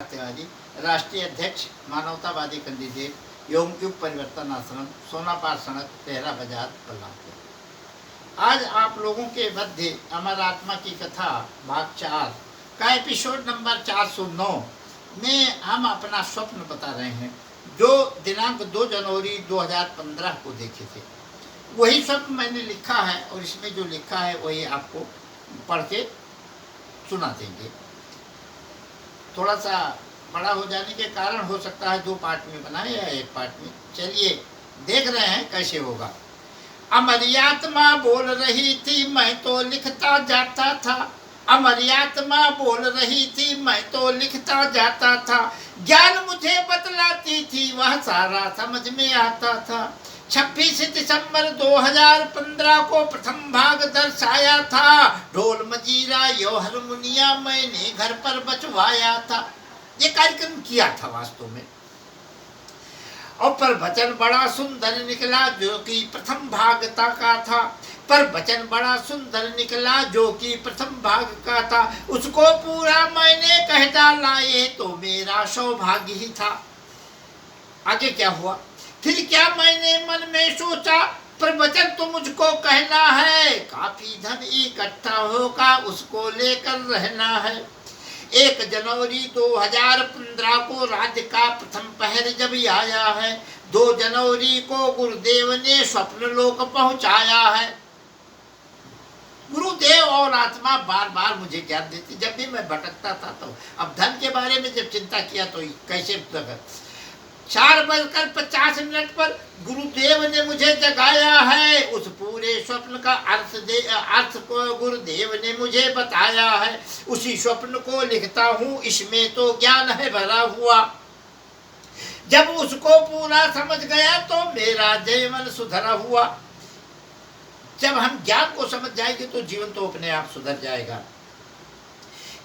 तिवारी, राष्ट्रीय अध्यक्ष, मानवतावादी कैंडिडेट, योग युग परिवर्तन आश्रम, सोनापार सड़क, तेहरा बाजार, बलरामपुर। आज आप लोगों के मध्य अमर आत्मा की कथा भाग 4 का एपिसोड नंबर 409 में हम अपना स्वप्न बता रहे हैं, जो दिनांक 2 जनवरी 2015 को देखे थे। वही स्वप्न मैंने लिखा है और इसमें जो लिखा है वही आपको पढ़ के सुना देंगे। थोड़ा सा बड़ा हो जाने के कारण हो सकता है 2 पार्ट में बनाए या 1 पार्ट में। चलिए देख रहे हैं कैसे होगा। अमरियात्मा बोल रही थी, मैं तो लिखता जाता था। अमरियात्मा बोल रही थी, मैं तो लिखता जाता था। ज्ञान मुझे बतलाती थी, वह सारा समझ में आता था। 26 दिसंबर 2015 को प्रथम भाग दर्शाया था। ढोल मजीरा यो हारमोनिया मैंने घर पर बचवाया था। ये कार्यक्रम किया था वास्तव में। और प्रवचन बड़ा सुंदर निकला, जो कि प्रथम भाग का था। प्रवचन बड़ा सुंदर निकला, जो कि प्रथम भाग का था। उसको पूरा मैंने कह डाला, ये तो मेरा सौभाग्य ही था। आगे क्या हुआ? फिर क्या मैंने मन में सोचा, प्रवचन तो मुझको कहना है। काफी धन इकट्ठा होगा, उसको लेकर रहना है। 1 जनवरी 2015 को राज्य का प्रथम पहर जब आया है। 2 जनवरी को गुरुदेव ने स्वप्न लोक पहुंचाया है। गुरुदेव और आत्मा बार बार मुझे ज्ञान देती, जब भी मैं भटकता था। तो अब धन के बारे में जब चिंता किया तो कैसे 4:50 पर गुरुदेव ने मुझे जगाया है। उस पूरे स्वप्न का अर्थ को गुरुदेव ने मुझे बताया है। उसी स्वप्न को लिखता हूँ, इसमें तो ज्ञान है भरा हुआ। जब उसको पूरा समझ गया तो मेरा जीवन सुधरा हुआ। जब हम ज्ञान को समझ जाएंगे तो जीवन तो अपने आप सुधर जाएगा।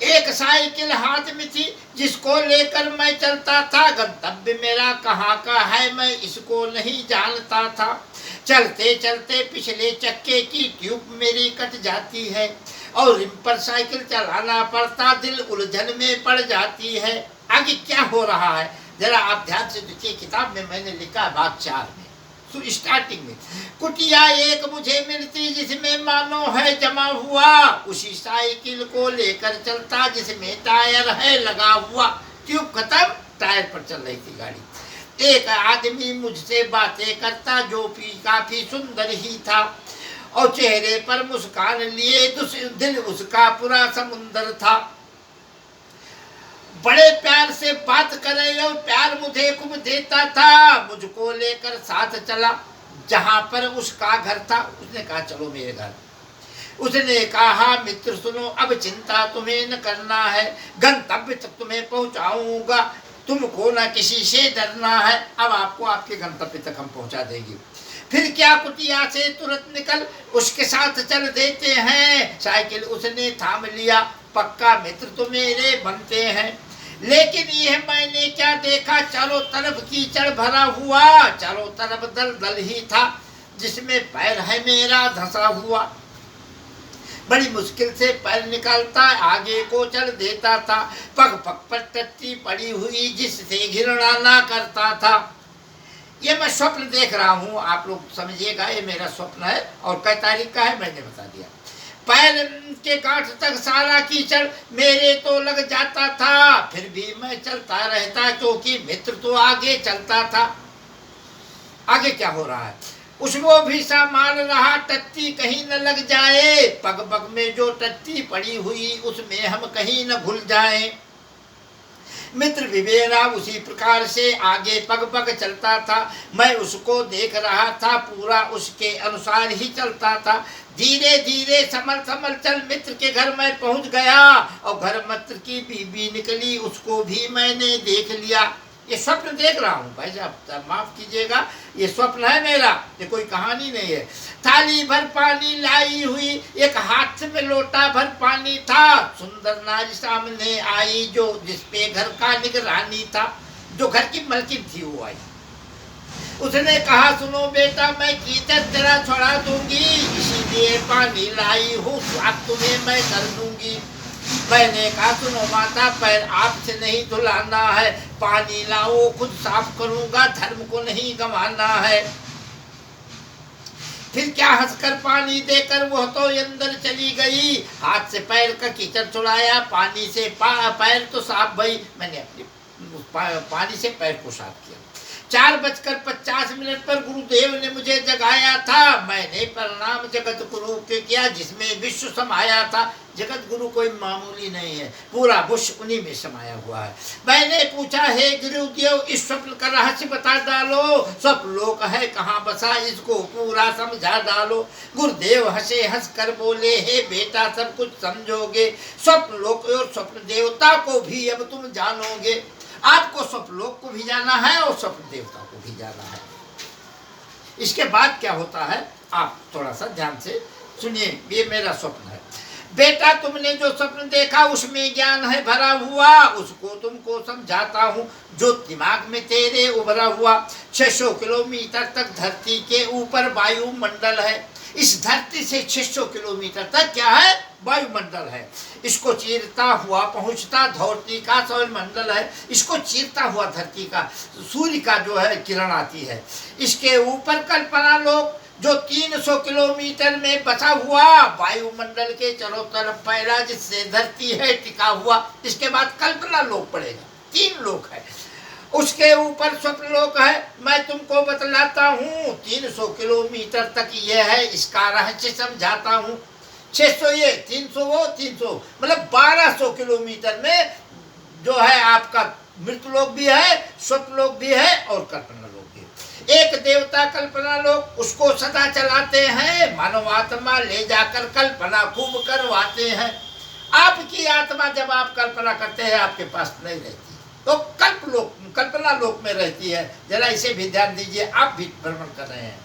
एक साइकिल हाथ में थी, जिसको लेकर मैं चलता था। गंतव्य मेरा कहाँ का है, मैं इसको नहीं जानता था। चलते चलते पिछले चक्के की ट्यूब मेरी कट जाती है और रिम पर साइकिल चलाना पड़ता, दिल उलझन में पड़ जाती है। आगे क्या हो रहा है जरा आप ध्यान से देखिए। किताब में मैंने लिखा भाग 4 में स्टार्टिंग में, कुटिया एक मुझे मिलती, जिसमें मानो है जमा हुआ। उसी साइकिल को लेकर चलता, जिसमें टायर है लगा हुआ। ट्यूब खत्म, टायर पर चल रही थी गाड़ी। एक आदमी मुझसे बातें करता, जो भी काफी सुंदर ही था और चेहरे पर मुस्कान लिए दिल उसका पूरा समुंदर था। बड़े प्यार से बात करे और प्यार मुझे खूब देता था। मुझको लेकर साथ चला जहां पर उसका घर था। उसने कहा चलो मेरे घर। उसने कहा मित्र सुनो, अब चिंता तुम्हें न करना है, गंतव्य तक तुम्हें पहुंचाऊंगा। तुमको न किसी से डरना है। अब आपको आपके गंतव्य तक हम पहुंचा देंगे। फिर क्या कुटिया से तुरंत निकल उसके साथ चल देते हैं। साइकिल उसने थाम लिया, पक्का मित्र तो मेरे बनते हैं। लेकिन यह मैंने क्या देखा, चारों तरफ कीचड़ भरा हुआ, चारों तरफ दलदल ही था, जिसमें पैर है मेरा धंसा हुआ। बड़ी मुश्किल से पैर निकालता, आगे को चल देता था। पग पग पर टट्टी पड़ी हुई, जिससे घृणा ना करता था। ये मैं स्वप्न देख रहा हूँ, आप लोग समझिएगा। ये मेरा स्वप्न है और कई तारीख का है मैंने बता दिया। पैर के गांठ तक सारा कीचड़ मेरे तो लग जाता था, फिर भी मैं चलता रहता, क्योंकि मित्र तो आगे चलता था। आगे क्या हो रहा है? उसको भी संभाल रहा, टट्टी कहीं न लग जाए। पग पग में जो टट्टी पड़ी हुई, उसमें हम कहीं न भूल जाएं। मित्र भी मेरा उसी प्रकार से आगे पग पग चलता था। मैं उसको देख रहा था, पूरा उसके अनुसार ही चलता था। धीरे धीरे संभल संभल चल मित्र के घर में पहुंच गया और घर मित्र की बीबी निकली, उसको भी मैंने देख लिया। ये स्वप्न देख रहा हूँ भाई साहब, माफ कीजिएगा, ये स्वप्न है मेरा, ये कोई कहानी नहीं है। थाली भर पानी लाई हुई, एक हाथ में लोटा भर पानी था। सुंदर नारी सामने आई, जो जिसपे घर का निगरानी था, जो घर की मलकिन थी वो आई। उसने कहा सुनो बेटा, मैं कीचड़ तेरा छोड़ा दूंगी, इसीलिए पानी लाई हूँ, स्वाद तुम्हें मैं कर दूंगी। मैंने कहा सुनो माता, पैर आपसे नहीं धुलाना है, पानी लाओ खुद साफ करूंगा, धर्म को नहीं गंवाना है। फिर क्या हंसकर पानी देकर वह तो अंदर चली गई, हाथ से पैर का कीचड़ छुड़ाया, पानी से पैर तो साफ भई। मैंने अपनी पानी से पैर को साफ किया। 4:50 पर गुरुदेव ने मुझे जगाया था। मैंने प्रणाम जगत गुरु के किया जिसमें विश्व समाया था। जगत गुरु कोई मामूली नहीं है, पूरा विश्व उन्हीं में समाया हुआ है। मैंने पूछा, हे गुरुदेव इस स्वप्न का रहस्य बता डालो, स्वप्न लोक है कहाँ बसा, इसको पूरा समझा डालो। गुरुदेव हंसे, हंस कर बोले, हे बेटा सब कुछ समझोगे, स्वप्न लोक और स्वप्न देवता को भी अब तुम जानोगे। आपको स्वप्न लोक को भी जाना है और स्वप्न देवता को भी जाना है। इसके बाद क्या होता है आप थोड़ा सा ध्यान से सुनिए। ये मेरा स्वप्न है। बेटा तुमने जो स्वप्न देखा उसमें ज्ञान है भरा हुआ, उसको तुमको समझाता हूँ जो दिमाग में तेरे उभरा हुआ। 600 किलोमीटर तक धरती के ऊपर वायुमंडल है। इस धरती से 600 किलोमीटर तक क्या है, वायुमंडल है। इसको चीरता हुआ पहुंचता धरती का सौरमंडल है। इसको चीरता हुआ धरती का सूर्य का जो है किरण आती है। इसके ऊपर कल्पना लोक जो 300 किलोमीटर में बसा हुआ वायुमंडल के चारों तरफ फैला, जिससे धरती है टिका हुआ। इसके बाद कल्पना लोक पड़ेगा, 3 लोक है। उसके ऊपर स्वप्न लोक है। मैं तुमको बतलाता हूँ 300 किलोमीटर तक ये है, इसका रहस्य समझाता हूँ। 600 ये, 300 वो, 300 मतलब 1200 किलोमीटर में जो है आपका मृत्युलोक भी है, स्वप्न लोक भी है और कल्पना लोक भी। एक देवता कल्पना लोक, उसको सदा चलाते हैं, मानव आत्मा ले जाकर कल्पना खूब करवाते हैं। आपकी आत्मा जब आप कल्पना करते हैं आपके पास नहीं रहती, तो कल्पना लोक में रहती है। जरा इसे भी ध्यान दीजिए, आप भी भ्रमण कर रहे हैं।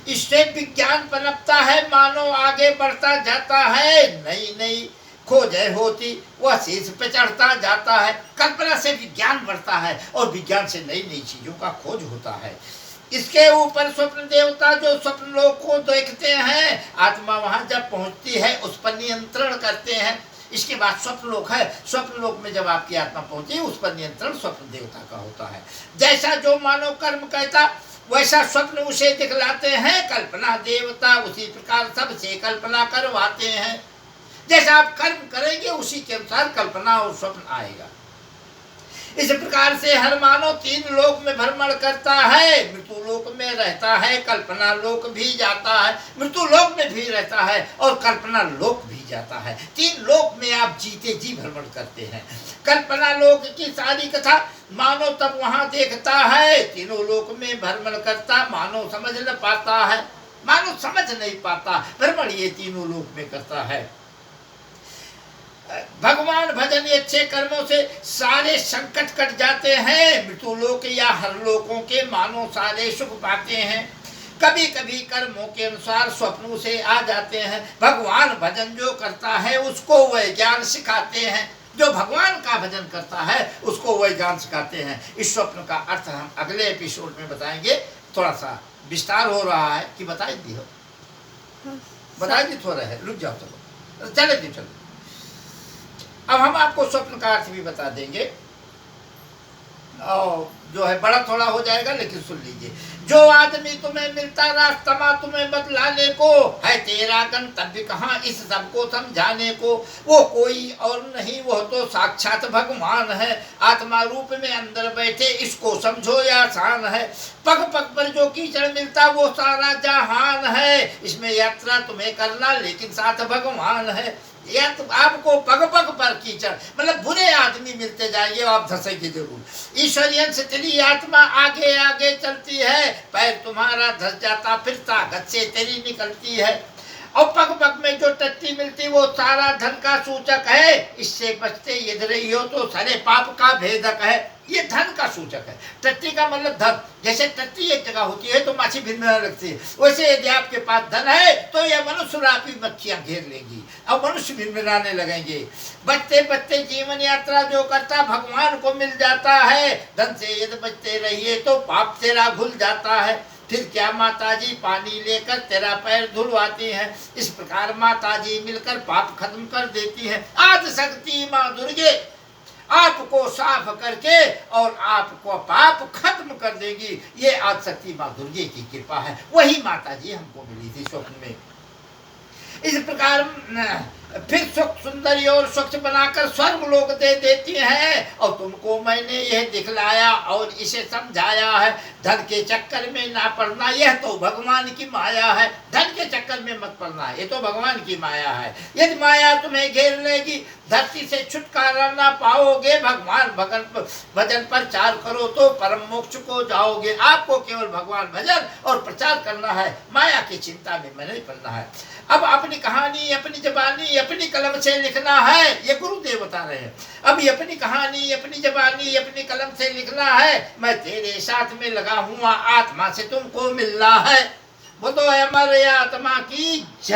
इससे विज्ञान पनपता है, मानव आगे बढ़ता जाता है, नई नई खोजें होती वह शीर्ष पे चढ़ता जाता है। कल्पना से विज्ञान बढ़ता है और विज्ञान से नई नई चीजों का खोज होता है। इसके ऊपर स्वप्न देवता जो स्वप्न लोक को देखते हैं, आत्मा वहां जब पहुंचती है उस पर नियंत्रण करते हैं। इसके बाद स्वप्न लोक है। स्वप्न लोक में जब आपकी आत्मा पहुंची उस पर नियंत्रण स्वप्न देवता का होता है। जैसा जो मानव कर्म कहता वैसा स्वप्न उसे दिखलाते हैं कल्पना देवता, उसी प्रकार सबसे कल्पना करवाते हैं। जैसा आप कर्म करेंगे उसी के अनुसार कल्पना और स्वप्न आएगा। इस प्रकार से हर मानव 3 लोक में भ्रमण करता है। मृत्यु लोक में रहता है, कल्पना लोक भी जाता है, मृत्यु लोक में भी रहता है और कल्पना लोक भी जाता है। 3 लोक में आप जीते जी भ्रमण करते हैं। कल्पना लोक की सारी कथा मानव तब वहां देखता है, तीनों लोक में भ्रमण करता मानव समझ न पाता है, मानव समझ नहीं पाता, भ्रमण ये तीनों लोक में करता है। भगवान भजन अच्छे कर्मों से सारे संकट कट जाते हैं। मृत्यु लोक या हर लोकों के मानव सारे सुख पाते हैं। कभी कभी कर्मों के अनुसार स्वप्नों से आ जाते हैं। भगवान भजन जो करता है उसको वह ज्ञान सिखाते हैं, जो भगवान का भजन करता है उसको वह ज्ञान सिखाते हैं। इस स्वप्न का अर्थ हम अगले एपिसोड में बताएंगे। थोड़ा सा विस्तार हो रहा है कि बता दी हो, बता दी थोड़ा है, रुक जाओ, चलो चले जी चलो। अब हम आपको स्वप्न का अर्थ भी बता देंगे और जो है बड़ा थोड़ा हो जाएगा, लेकिन सुन लीजिए। जो आदमी तुम्हें मिलता रास्ता तुम्हें बतलाने को है, तेरा गंतव्य कहाँ इस सबको समझाने को, वो कोई और नहीं, वो तो साक्षात भगवान है। आत्मा रूप में अंदर बैठे, इसको समझो या आसान है। पग पग पर जो कीचड़ मिलता वो सारा जहान है। इसमें यात्रा तुम्हें करना लेकिन साथ भगवान है। या तो आपको पग पग पर कीचड़ मतलब बुरे आदमी मिलते जाएंगे, आप धंसेंगे जरूर। ईश्वरियन से तेरी आत्मा आगे आगे चलती है, पैर तुम्हारा धस जाता फिर ताकत से तेरी निकलती है। और पग पग में जो टट्टी मिलती वो सारा धन का सूचक है। इससे बचते यदि रही हो तो सारे पाप का भेदक है। ये धन का सूचक है। टट्टी का मतलब धन। जैसे टट्टी एक जगह होती है तो माछी भिनभिनाने लगती है, वैसे यदि आपके पास धन है तो यह मनुष्य रूपी मक्खियां घेर लेंगी और मनुष्य भिनभिनाने लगेंगे। बचते बचते जीवन यात्रा जो करता भगवान को मिल जाता है। धन से यदि बचते रहिए तो पाप तेरा घुल जाता है। फिर क्या माताजी पानी लेकर तेरा पैर धुलवाती हैं। इस प्रकार माताजी मिलकर पाप खत्म कर देती हैं। आज शक्ति माँ दुर्गे आपको साफ करके और आपको पाप खत्म कर देगी। ये आज शक्ति माँ दुर्गे की कृपा है। वही माताजी हमको मिली थी स्वप्न में। इस प्रकार फिर स्वच्छ सुंदरी और स्वच्छ बनाकर स्वर्ग लोक दे देती हैं। और तुमको मैंने यह दिखलाया और इसे समझाया है, धन के चक्कर में ना पड़ना, यह तो भगवान की माया है। धन के चक्कर में मत पड़ना, ये तो भगवान की माया है। यदि माया तुम्हें घेर लेगी, धरती से छुटकारा ना पाओगे। भगवान भजन प्रचार करो तो परम मोक्ष को जाओगे। आपको केवल भगवान भजन और प्रचार करना है, माया की चिंता में नहीं पड़ना है। अब अपनी कहानी अपनी जबानी अपनी कलम से लिखना है, ये गुरुदेव बता रहे हैं। अब अपनी कहानी अपनी जबानी अपनी कलम से लिखना है। मैं तेरे साथ में लगा हुआ, आत्मा से तुमको मिलना है। वो तो अमर आत्मा की जय।